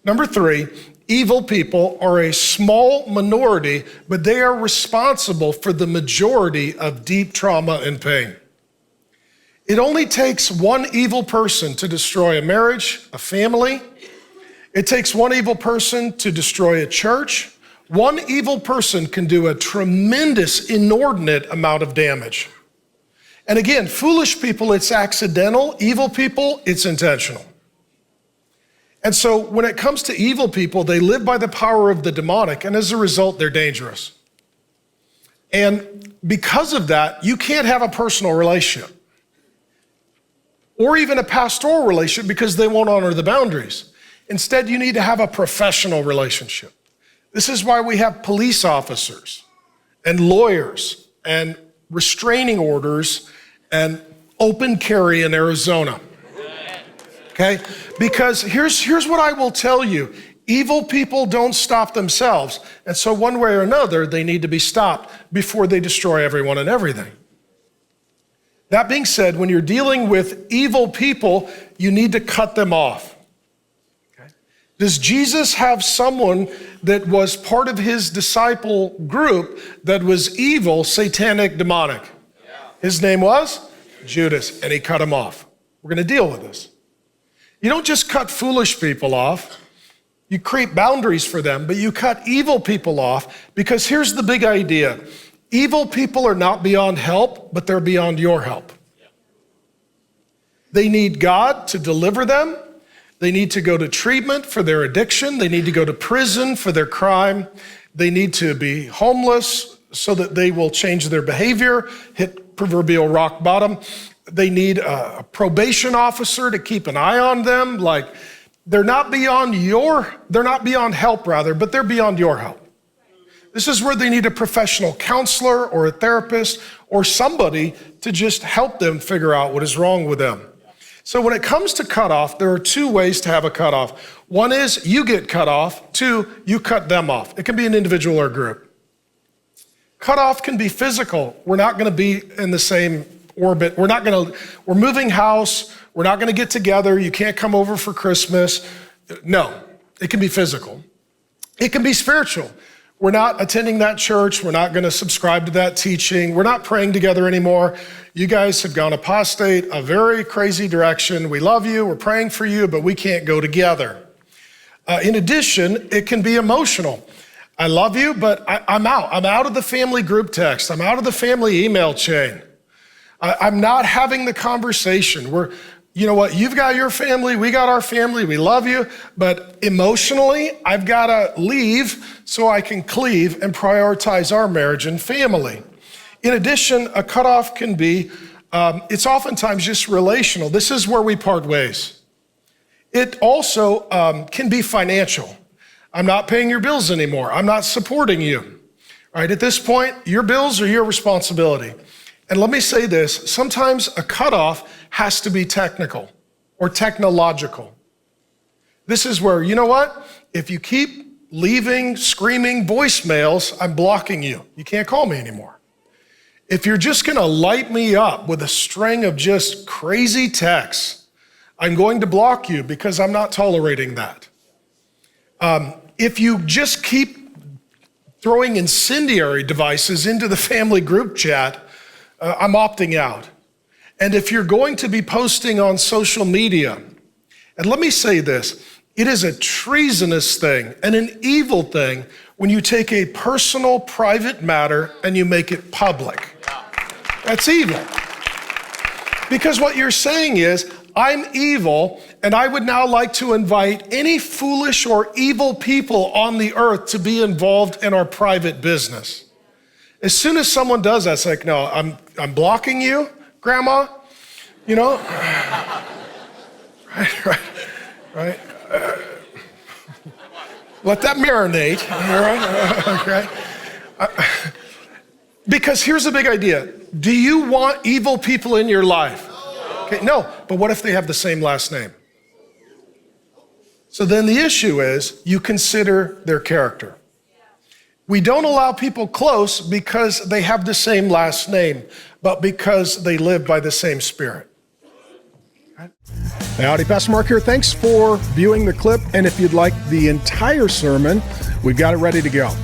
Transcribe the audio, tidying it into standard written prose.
Number 3, evil people are a small minority, but they are responsible for the majority of deep trauma and pain. It only takes one evil person to destroy a marriage, a family. It takes one evil person to destroy a church. One evil person can do a tremendous, inordinate amount of damage. And again, foolish people, it's accidental. Evil people, it's intentional. And so when it comes to evil people, they live by the power of the demonic, and as a result, they're dangerous. And because of that, you can't have a personal relationship or even a pastoral relationship because they won't honor the boundaries. Instead, you need to have a professional relationship. This is why we have police officers and lawyers and restraining orders and open carry in Arizona. Okay? Because here's what I will tell you. Evil people don't stop themselves. And so one way or another, they need to be stopped before they destroy everyone and everything. That being said, when you're dealing with evil people, you need to cut them off. Okay? Does Jesus have someone that was part of his disciple group that was evil, satanic, demonic? Yeah. His name was Judas, and he cut him off. We're going to deal with this. You don't just cut foolish people off. You create boundaries for them, but you cut evil people off because here's the big idea. Evil people are not beyond help, but they're beyond your help. They need God to deliver them. They need to go to treatment for their addiction. They need to go to prison for their crime. They need to be homeless so that they will change their behavior, hit proverbial rock bottom. They need a probation officer to keep an eye on them. Like, they're not beyond help, but they're beyond your help. This is where they need a professional counselor or a therapist or somebody to just help them figure out what is wrong with them. So when it comes to cutoff, there are 2 ways to have a cutoff. One is you get cut off. 2, you cut them off. It can be an individual or group. Cutoff can be physical. We're not going to be in the same orbit. We're moving house. We're not going to get together. You can't come over for Christmas. No, it can be physical. It can be spiritual. We're not attending that church. We're not going to subscribe to that teaching. We're not praying together anymore. You guys have gone apostate, a very crazy direction. We love you. We're praying for you, but we can't go together. In addition, it can be emotional. I love you, but I'm out. I'm out of the family group text. I'm out of the family email chain. I'm not having the conversation. You know what, you've got your family, we got our family, we love you, but emotionally, I've got to leave so I can cleave and prioritize our marriage and family. In addition, a cutoff can be, it's oftentimes just relational. This is where we part ways. It also can be financial. I'm not paying your bills anymore. I'm not supporting you. All right, at this point, your bills are your responsibility. And let me say this, sometimes a cutoff has to be technical or technological. This is where, you know what? If you keep leaving screaming voicemails, I'm blocking you. You can't call me anymore. If you're just gonna light me up with a string of just crazy texts, I'm going to block you because I'm not tolerating that. If you just keep throwing incendiary devices into the family group chat, I'm opting out. And if you're going to be posting on social media, and let me say this, it is a treasonous thing and an evil thing when you take a personal, private matter and you make it public. That's evil. Because what you're saying is, I'm evil, and I would now like to invite any foolish or evil people on the earth to be involved in our private business. As soon as someone does that, it's like, no, I'm blocking you, Grandma, you know? Right. Let that marinate, all right? Okay. Because here's the big idea. Do you want evil people in your life? Okay, no, but what if they have the same last name? So then the issue is you consider their character. We don't allow people close because they have the same last name, but because they live by the same spirit. Right? Howdy, Pastor Mark here. Thanks for viewing the clip. And if you'd like the entire sermon, we've got it ready to go.